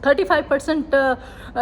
35%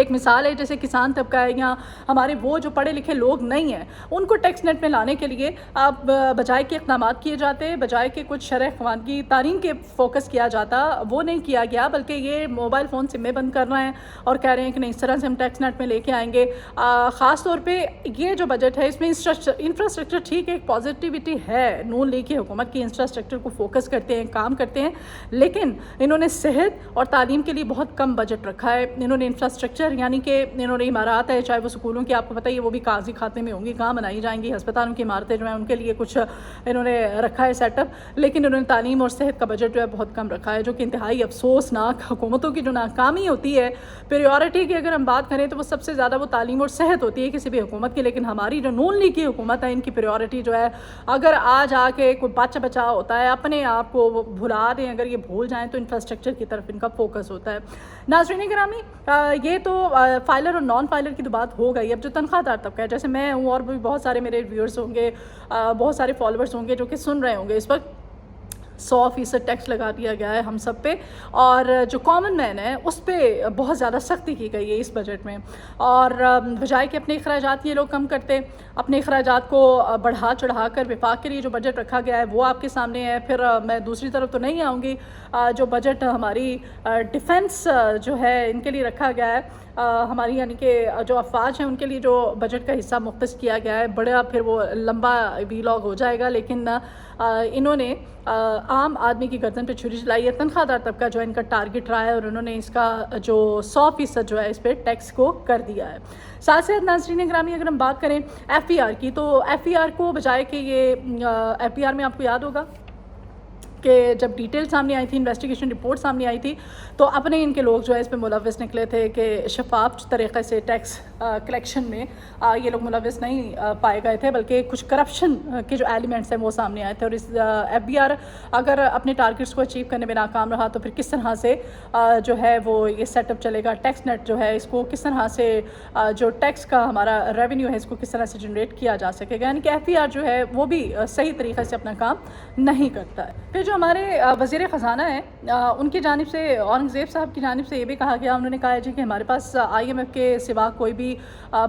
ایک مثال ہے جیسے کسان طبقہ ہے یا ہمارے وہ جو پڑھے لکھے لوگ نہیں ہیں ان کو ٹیکس نیٹ میں لانے کے لیے اب بجائے کے اقدامات کیے جاتے، بجائے کہ کچھ شرح اخوان کی تعلیم کے فوکس کیا جاتا، وہ نہیں کیا گیا، بلکہ یہ موبائل فون سمیں بند کر رہے ہیں اور کہہ رہے ہیں کہ نہیں اس طرح سے ہم ٹیکس نیٹ میں لے کے آئیں گے۔ خاص طور پہ یہ جو بجٹ ہے اس میں انفراسٹرکچر ٹھیک ہے، ایک پازیٹیوٹی ہے، نون لیگ کی حکومت کی انفراسٹرکچر کو فوکس کرتے ہیں، کام کرتے ہیں، لیکن انہوں نے صحت اور تعلیم کے لیے بہت کم بجٹ رکھا ہے۔ انہوں نے انفراسٹرکچر یعنی کہ انہوں نے عمارات ہے، چاہے وہ سکولوں کی آپ کو پتہ ہی ہے وہ بھی کاغذی کھاتے میں ہوں گی، کہاں بنائی جائیں گی، ہسپتالوں کی عمارتیں جو ہیں ان کے لیے کچھ انہوں نے رکھا ہے سیٹ اپ، لیکن انہوں نے تعلیم اور صحت کا بجٹ جو ہے بہت کم رکھا ہے، جو کہ انتہائی افسوسناک، حکومتوں کی جو ناکامی ہوتی ہے پریورٹی کی اگر ہم بات کریں تو وہ سب سے زیادہ وہ تعلیم اور صحت ہوتی ہے کسی بھی حکومت کی، لیکن ہماری جو نون لیگ کی حکومت ہے ان کی پریورٹی جو ہے اگر آج آ کے کوئی بچہ ہوتا ہے اپنے آپ کو وہ بھلا دیں، اگر یہ بھول جائیں تو انفراسٹرکچر کی طرف ان کا فوکس ہوتا ہے۔ ناظرین گرامی، یہ تو فائلر اور نان فائلر کی تو بات ہو گئی، اب جو تنخواہ دار طبقہ ہے جیسے میں ہوں اور بھی بہت سارے میرے ویورز ہوں گے، بہت سارے فالوورز ہوں گے جو کہ سن رہے ہوں گے، اس وقت 100% ٹیکس لگا دیا گیا ہے ہم سب پہ، اور جو کامن مین ہے اس پہ بہت زیادہ سختی کی گئی ہے اس بجٹ میں، اور بجائے کہ اپنے اخراجات یہ لوگ کم کرتے، اپنے اخراجات کو بڑھا چڑھا کر وفاق کے لیے جو بجٹ رکھا گیا ہے وہ آپ کے سامنے ہے۔ پھر میں دوسری طرف تو نہیں آؤں گی، جو بجٹ ہماری ڈیفنس جو ہے ان کے لیے رکھا گیا ہے، ہماری یعنی کہ جو افواج ہیں ان کے لیے جو بجٹ کا حصہ مختص کیا گیا ہے، بڑا پھر وہ لمبا ویلاگ ہو جائے گا، لیکن انہوں نے عام آدمی کی گردن پہ چھری چلائی ہے، تنخواہ دار طبقہ جو ہے ان کا ٹارگٹ رہا ہے، اور انہوں نے اس کا جو 100% جو ہے اس پہ ٹیکس کو کر دیا ہے۔ ساتھ ساتھ ناظرین گرامی اگر ہم بات کریں ایف ای آر کی، تو ایف ای آر کو بجائے کہ یہ ایف ای آر میں آپ کو یاد ہوگا کہ جب ڈیٹیل سامنے آئی تھی، انویسٹیگیشن رپورٹ سامنے آئی تھی، تو اپنے ان کے لوگ جو ہے اس میں ملوث نکلے تھے کہ شفاف طریقے سے ٹیکس کلیکشن میں یہ لوگ ملوث نہیں پائے گئے تھے، بلکہ کچھ کرپشن کے جو ایلیمنٹس ہیں وہ سامنے آئے تھے، اور اس ایف بی آر اگر اپنے ٹارگٹس کو اچیو کرنے میں ناکام رہا تو پھر کس طرح سے جو ہے وہ یہ سیٹ اپ چلے گا، ٹیکس نیٹ جو ہے اس کو کس طرح سے جو ٹیکس کا ہمارا ریونیو ہے اس کو کس طرح سے جنریٹ کیا جا سکے گا، یعنی کہ ایف بی آر جو ہے وہ بھی صحیح طریقے سے اپنا کام نہیں کرتا ہے۔ پھر جو ہمارے وزیر خزانہ ہیں ان کی جانب سے، اورنگزیب صاحب کی جانب سے یہ بھی کہا گیا، انہوں نے کہا ہے جی کہ ہمارے پاس آئی ایم ایف کے سوا کوئی بھی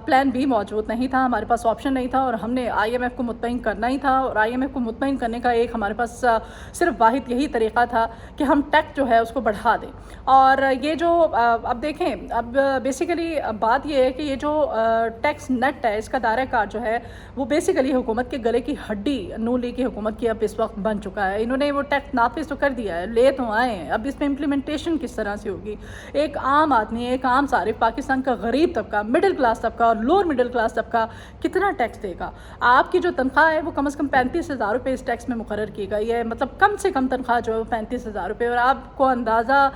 پلان بی موجود نہیں تھا، ہمارے پاس آپشن نہیں تھا، اور ہم نے آئی ایم ایف کو مطمئن کرنا ہی تھا، اور آئی ایم ایف کو مطمئن کرنے کا ایک ہمارے پاس صرف واحد یہی طریقہ تھا کہ ہم ٹیکس جو ہے اس کو بڑھا دیں۔ اور یہ جو اب دیکھیں، اب بیسیکلی بات یہ ہے کہ یہ جو ٹیکس نیٹ ہے اس کا دائرہ کار جو ہے وہ بیسیکلی حکومت کے گلے کی ہڈی نون لیگ کی حکومت کی اب اس وقت بن چکا ہے۔ انہوں نے وہ ٹیکس نافذ تو کر دیا ہے، لے تو آئے ہیں، اب اس میں امپلیمنٹیشن کس طرح سے ہوگی، ایک عام آدمی، ایک عام صارف، پاکستان کا غریب طبقہ، مڈل کلاس طبقہ اور لوور مڈل کلاس طبقہ کتنا ٹیکس دے گا؟ آپ کی جو تنخواہ ہے وہ کم از کم 35,000 روپے اس ٹیکس میں مقرر کی گئی ہے، مطلب کم سے کم تنخواہ جو ہے وہ 35,000 روپے، اور آپ کو اندازہ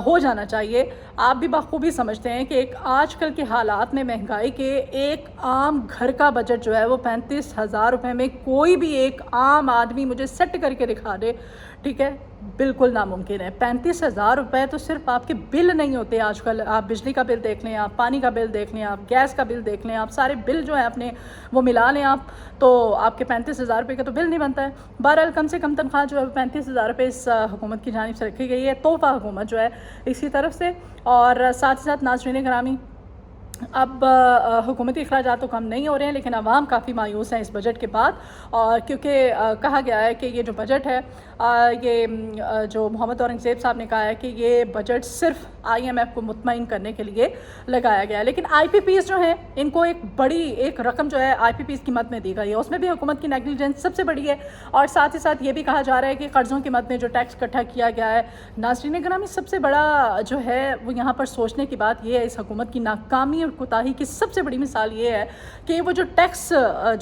ہو جانا چاہیے، آپ بھی بخوبی سمجھتے ہیں کہ ایک آج کل کے حالات میں مہنگائی کے ایک عام گھر کا بجٹ جو ہے وہ 35,000 روپے میں کوئی بھی ایک عام آدمی مجھے سیٹ کر کے دکھا دے، ٹھیک ہے، بالکل ناممکن ہے۔ 35,000 روپے تو صرف آپ کے بل نہیں ہوتے، آج کل آپ بجلی کا بل دیکھ لیں، آپ پانی کا بل دیکھ لیں، آپ گیس کا بل دیکھ لیں، آپ سارے بل جو ہیں اپنے وہ ملا لیں آپ، تو آپ کے 35,000 روپے کا تو بل نہیں بنتا ہے۔ بہرحال کم سے کم تنخواہ جو ہے 35,000 روپے اس حکومت کی جانب سے رکھی گئی ہے، تحفہ حکومت جو ہے اسی طرف سے۔ اور ساتھ ہی ساتھ ناظرین گرامی، اب حکومتی اخراجات تو کم نہیں ہو رہے ہیں، لیکن عوام کافی مایوس ہیں اس بجٹ کے بعد، اور کیونکہ کہا گیا ہے کہ یہ جو بجٹ ہے، یہ جو محمد اورنگزیب صاحب نے کہا ہے کہ یہ بجٹ صرف آئی ایم ایف کو مطمئن کرنے کے لیے لگایا گیا ہے، لیکن آئی پی پیز جو ہیں ان کو ایک بڑی ایک رقم جو ہے آئی پی پیز کی مد میں دی گئی ہے، اس میں بھی حکومت کی نیگلیجنس سب سے بڑی ہے، اور ساتھ ہی ساتھ یہ بھی کہا جا رہا ہے کہ قرضوں کی مد میں جو ٹیکس اکٹھا کیا گیا ہے۔ ناظرین گرامی، سب سے بڑا جو ہے وہ یہاں پر سوچنے کی بات یہ ہے، اس حکومت کی ناکامی اور کوتاہی کی سب سے بڑی مثال یہ ہے کہ وہ جو ٹیکس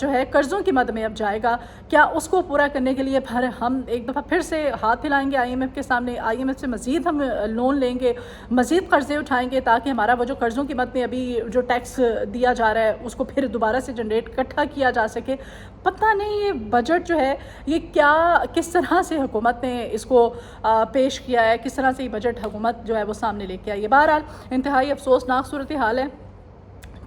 جو ہے قرضوں کی مد میں اب جائے گا، کیا اس کو پورا کرنے کے لیے پھر ہم ایک دفعہ پھر سے ہاتھ ہلائیں گے آئی ایم ایف کے سامنے، آئی ایم ایف سے مزید ہم لون لیں گے، مزید قرضے اٹھائیں گے تاکہ ہمارا وہ جو قرضوں کی مد میں ابھی جو ٹیکس دیا جا رہا ہے اس کو پھر دوبارہ سے جنریٹ اکٹھا کیا جا سکے؟ پتہ نہیں یہ بجٹ جو ہے یہ کیا کس طرح سے حکومت نے اس کو پیش کیا ہے، کس طرح سے یہ بجٹ حکومت جو ہے وہ سامنے لے کے آئی ہے۔ بہرحال انتہائی افسوسناک صورتحال ہے،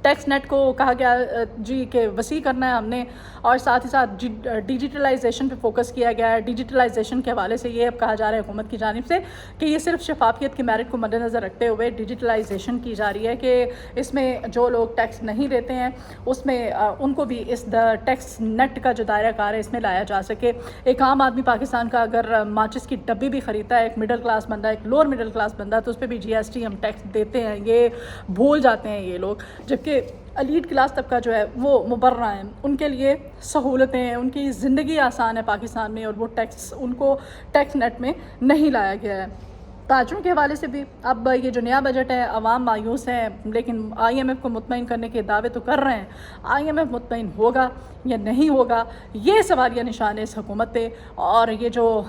ٹیکس نیٹ کو کہا گیا جی کہ وسیع کرنا ہے ہم نے، اور ساتھ ہی ساتھ ڈیجیٹلائزیشن پہ فوکس کیا گیا ہے۔ ڈیجیٹلائزیشن کے حوالے سے یہ اب کہا جا رہا ہے حکومت کی جانب سے کہ یہ صرف شفافیت کے میرٹ کو مد نظر رکھتے ہوئے ڈیجیٹلائزیشن کی جا رہی ہے کہ اس میں جو لوگ ٹیکس نہیں دیتے ہیں اس میں ان کو بھی اس ٹیکس نیٹ کا جو دائرہ کار ہے اس میں لایا جا سکے۔ ایک عام آدمی پاکستان کا اگر ماچس کی ڈبی بھی خریدتا ہے، ایک مڈل کلاس بندہ، ایک لوور مڈل کلاس بندہ، تو اس پہ بھی جی ایس ٹی ہم ٹیکس دیتے ہیں، یہ بھول جاتے ہیں یہ لوگ، جبکہ ایلیٹ کلاس طبقہ جو ہے وہ مبرہ ہیں، ان کے لیے سہولتیں ہیں، ان کی زندگی آسان ہے پاکستان میں، اور وہ ٹیکس ان کو ٹیکس نیٹ میں نہیں لایا گیا ہے۔ تاجروں کے حوالے سے بھی اب یہ جو نیا بجٹ ہے، عوام مایوس ہیں، لیکن آئی ایم ایف کو مطمئن کرنے کے دعوے تو کر رہے ہیں۔ آئی ایم ایف مطمئن ہوگا یا نہیں ہوگا، یہ سوالیہ نشان ہے اس حکومت پہ۔ اور یہ جو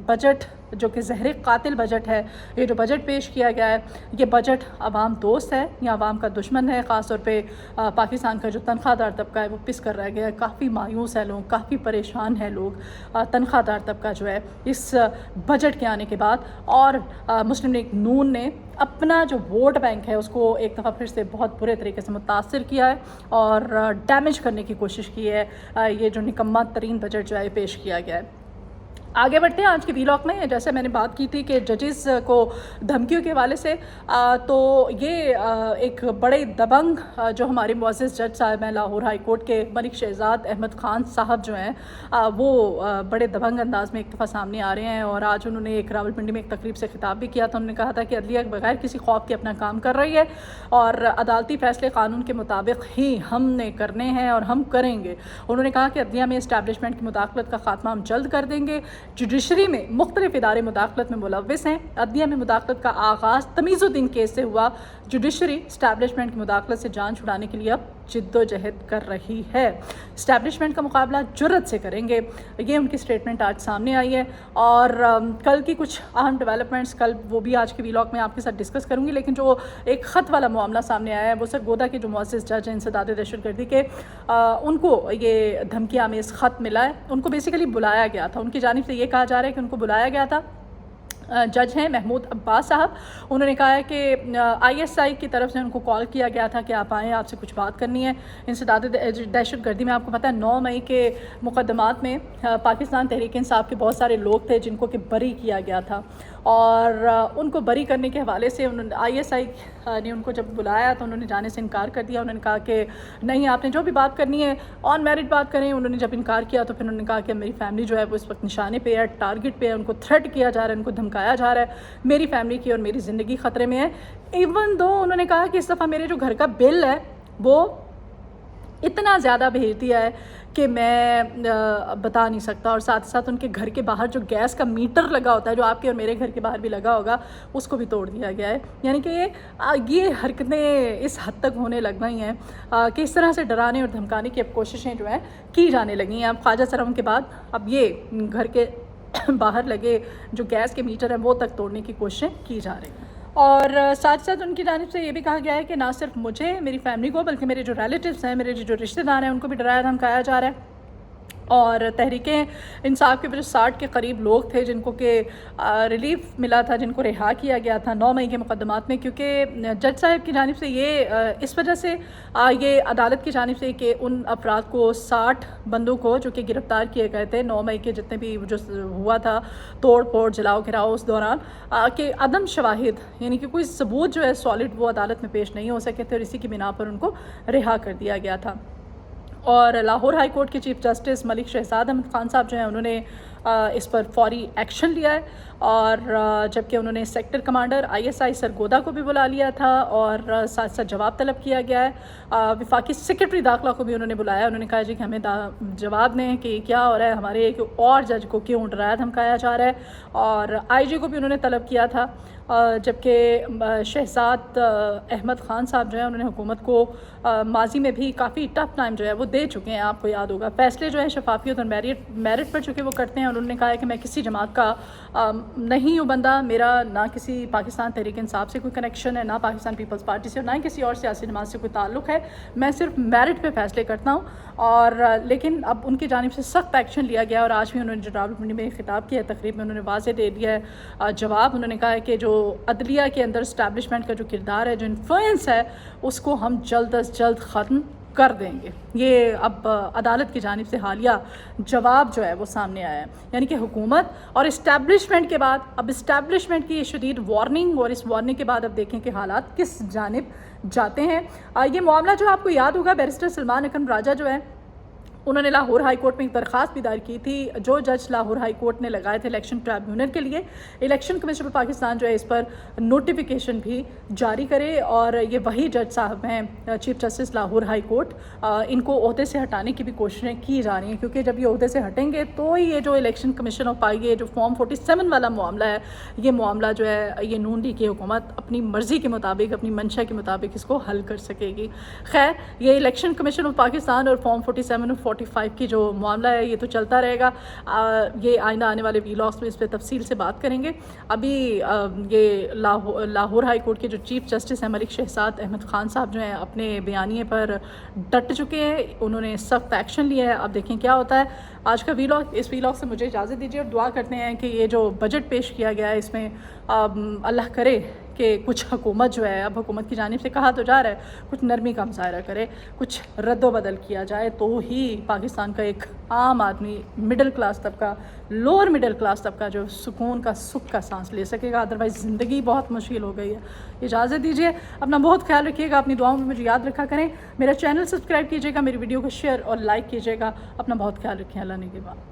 بجٹ جو کہ زہر قاتل بجٹ ہے، یہ جو بجٹ پیش کیا گیا ہے، یہ بجٹ عوام دوست ہے یا عوام کا دشمن ہے؟ خاص طور پہ پاکستان کا جو تنخواہ دار طبقہ ہے وہ پس کر رہ گیا ہے، کافی مایوس ہے لوگ، کافی پریشان ہیں لوگ، تنخواہ دار طبقہ جو ہے اس بجٹ کے آنے کے بعد۔ اور مسلم لیگ نون نے اپنا جو ووٹ بینک ہے اس کو ایک دفعہ پھر سے بہت برے طریقے سے متاثر کیا ہے اور ڈیمیج کرنے کی کوشش کی ہے۔ یہ جو نکمہ ترین بجٹ جو ہے پیش کیا گیا ہے۔ آگے بڑھتے ہیں آج کے ویلاگ میں۔ جیسے میں نے بات کی تھی کہ ججز کو دھمکیوں کے حوالے سے، تو یہ ایک بڑے دبنگ جو ہمارے معزز جج صاحب ہیں لاہور ہائی کورٹ کے، ملک شہزاد احمد خان صاحب جو ہیں، وہ بڑے دبنگ انداز میں ایک دفعہ سامنے آ رہے ہیں۔ اور آج انہوں نے ایک راولپنڈی میں ایک تقریب سے خطاب بھی کیا تھا۔ انہوں نے کہا تھا کہ عدلیہ بغیر کسی خوف کے اپنا کام کر رہی ہے اور عدالتی فیصلے قانون کے مطابق ہی ہم نے کرنے ہیں اور ہم کریں گے۔ انہوں نے کہا کہ عدلیہ میں اسٹیبلشمنٹ کی مداخلت کا خاتمہ ہم جلد کر دیں گے۔ جوڈیشری میں مختلف ادارے مداخلت میں ملوث ہیں۔ عدلیہ میں مداخلت کا آغاز تمیز الدین کیس سے ہوا۔ جوڈیشری اسٹیبلشمنٹ کی مداخلت سے جان چھڑانے کے لیے اب جد و جہد کر رہی ہے۔ اسٹیبلشمنٹ کا مقابلہ جرأت سے کریں گے، یہ ان کی اسٹیٹمنٹ آج سامنے آئی ہے۔ اور کل کی کچھ اہم ڈیولپمنٹس کل وہ بھی آج کے ویلاگ میں آپ کے ساتھ ڈسکس کروں گی، لیکن جو ایک خط والا معاملہ سامنے آیا ہے وہ سرگودا کے جو معزز جج ہیں انسداد دہشت گردی کے، ان کو یہ دھمکی آمیز خط ملا ہے۔ ان کو بیسیکلی بلایا گیا تھا، ان کی جانب سے یہ کہا جا رہا ہے کہ ان کو بلایا گیا تھا۔ جج ہیں محمود عباس صاحب، انہوں نے کہا ہے کہ آئی ایس آئی کی طرف سے ان کو کال کیا گیا تھا کہ آپ آئیں، آپ سے کچھ بات کرنی ہے۔ انسداد دہشت گردی میں آپ کو پتہ ہے 9 مئی کے مقدمات میں پاکستان تحریک انصاف کے بہت سارے لوگ تھے جن کو کہ بری کیا گیا تھا، اور ان کو بری کرنے کے حوالے سے انہوں نے آئی ایس آئی نے ان کو جب بلایا تو انہوں نے جانے سے انکار کر دیا۔ انہوں نے کہا کہ نہیں، آپ نے جو بھی بات کرنی ہے آن میرٹ بات کریں۔ انہوں نے جب انکار کیا تو پھر انہوں نے کہا کہ میری فیملی جو ہے وہ اس وقت نشانے پہ ہے، ٹارگٹ پہ ہے، ان کو تھریٹ کیا جا رہا ہے، ان کو دھمکایا جا رہا ہے، میری فیملی کی اور میری زندگی خطرے میں ہے۔ ایون دو انہوں نے کہا کہ اس دفعہ میرے جو گھر کا بل ہے وہ اتنا زیادہ بھیج دیا ہے کہ میں بتا نہیں سکتا، اور ساتھ ساتھ ان کے گھر کے باہر جو گیس کا میٹر لگا ہوتا ہے جو آپ کے اور میرے گھر کے باہر بھی لگا ہوگا اس کو بھی توڑ دیا گیا ہے۔ یعنی کہ یہ حرکتیں اس حد تک ہونے لگ گئی ہیں کہ اس طرح سے ڈرانے اور دھمکانے کی اب کوششیں جو ہیں کی جانے لگی ہیں۔ اب خواجہ سرم کے بعد اب یہ گھر کے باہر لگے جو گیس کے میٹر ہیں وہ تک توڑنے کی کوششیں کی جا رہی ہیں۔ اور ساتھ ساتھ ان کی جانب سے یہ بھی کہا گیا ہے کہ نہ صرف مجھے، میری فیملی کو، بلکہ میرے جو ریلیٹیوز ہیں، میرے جو رشتہ دار ہیں، ان کو بھی ڈرایا دھمکایا جا رہا ہے۔ اور تحریکیں انصاف کے جو 60 کے قریب لوگ تھے جن کو کہ ریلیف ملا تھا، جن کو رہا کیا گیا تھا 9 مئی کے مقدمات میں، کیونکہ جج صاحب کی جانب سے یہ اس وجہ سے یہ عدالت کی جانب سے کہ ان افراد کو 60 بندوں کو جو کہ گرفتار کیے گئے تھے 9 مئی کے جتنے بھی جو ہوا تھا توڑ پھوڑ جلاؤ گھراؤ اس دوران، کہ عدم شواہد یعنی کہ کوئی ثبوت جو ہے سالڈ وہ عدالت میں پیش نہیں ہو سکے تھے، اور اسی کی بنا پر ان کو رہا کر دیا گیا تھا۔ اور لاہور ہائی کورٹ کے چیف جسٹس ملک شہزاد احمد خان صاحب جو ہیں انہوں نے اس پر فوری ایکشن لیا ہے، اور جبکہ انہوں نے sector commander I S I Sargodha کو بھی بلا لیا تھا اور ساتھ ساتھ جواب طلب کیا گیا ہے۔ وفاقی سیکرٹری داخلہ کو بھی انہوں نے بلایا، انہوں نے کہا جی کہ ہمیں جواب دیں کہ کیا ہو رہا ہے، ہمارے ایک اور جج کو کیوں ڈرایا دھمکایا جا رہا ہے، اور آئی جی کو بھی انہوں نے طلب کیا تھا۔ جبکہ شہزاد احمد خان صاحب جو ہیں انہوں نے حکومت کو ماضی میں بھی کافی ٹف ٹائم جو ہے وہ دے چکے ہیں، آپ کو یاد ہوگا، فیصلے جو ہے شفافیت اور میرٹ پر چونکہ وہ کرتے ہیں، اور انہوں نے کہا ہے کہ میں کسی جماعت کا نہیں ہوں بندہ، میرا نہ کسی پاکستان تحریک انصاف سے کوئی کنیکشن ہے، نہ پاکستان پیپلز پارٹی سے، اور نہ ہی کسی اور سیاسی جماعت سے کوئی تعلق ہے. میں صرف میرٹ پہ فیصلے کرتا ہوں. اور لیکن اب ان کی جانب سے سخت ایکشن لیا گیا، اور آج بھی انہوں نے جو راولپنڈی میں خطاب کیا ہے تقریب میں، انہوں نے واضح دے دیا ہے جواب. انہوں نے کہا ہے کہ جو عدلیہ کے اندر اسٹیبلشمنٹ کا جو کردار ہے، جو انفلوئنس ہے، اس کو ہم جلد از جلد ختم کر دیں گے. یہ اب عدالت کی جانب سے حالیہ جواب جو ہے وہ سامنے آیا ہے. یعنی کہ حکومت اور اسٹیبلشمنٹ کے بعد اب اسٹیبلشمنٹ کی یہ شدید وارننگ، اور اس وارننگ کے بعد اب دیکھیں کہ حالات کس جانب جاتے ہیں. یہ معاملہ جو آپ کو یاد ہوگا، بیرسٹر سلمان اکرم راجہ جو ہے، انہوں نے لاہور ہائی کورٹ میں ایک درخواست بھی دائر کی تھی. جو جج لاہور ہائی کورٹ نے لگائے تھے الیکشن ٹرائبیونل کے لیے، الیکشن کمیشن آف پاکستان جو ہے اس پر نوٹیفیکیشن بھی جاری کرے. اور یہ وہی جج صاحب ہیں، chief justice Lahore high court. ان کو عہدے سے ہٹانے کی بھی کوششیں کی جا رہی ہیں، کیونکہ جب یہ عہدے سے ہٹیں گے تو یہ جو الیکشن کمیشن آف یہ جو فارم 47 والا معاملہ ہے، یہ معاملہ جو ہے یہ نون لیگ کی حکومت اپنی مرضی کے مطابق، اپنی منشا کے مطابق اس کو حل کر سکے گی. خیر، یہ الیکشن کمیشن آف پاکستان اور فارم 47 اور 45 کی جو معاملہ ہے یہ تو چلتا رہے گا. یہ آئندہ آنے والے ویلاگس میں اس پہ تفصیل سے بات کریں گے. ابھی یہ لاہور ہائی کورٹ کے جو چیف جسٹس ہیں ملک شہزاد احمد خان صاحب جو ہیں، اپنے بیانیے پر ڈٹ چکے ہیں. انہوں نے سخت ایکشن لیا ہے. اب دیکھیں کیا ہوتا ہے. آج کا ویلاگ، اس ویلاگ سے مجھے اجازت دیجیے، اور دعا کرتے ہیں کہ یہ جو بجٹ پیش کیا گیا ہے اس میں اللہ کرے کہ کچھ حکومت جو ہے، اب حکومت کی جانب سے کہا تو جا رہا ہے، کچھ نرمی کا مظاہرہ کرے، کچھ رد و بدل کیا جائے، تو ہی پاکستان کا ایک عام آدمی، مڈل کلاس طبقہ، لوور مڈل کلاس طبقہ جو سکون کا، سکھ کا سانس لے سکے گا. ادروائز زندگی بہت مشکل ہو گئی ہے. اجازت دیجیے، اپنا بہت خیال رکھیے گا، اپنی دعاؤں میں مجھے یاد رکھا کریں. میرا چینل سبسکرائب کیجیے گا، میری ویڈیو کو شیئر اور لائک کیجیے گا. اپنا بہت خیال رکھیں. اللہ نگہبان.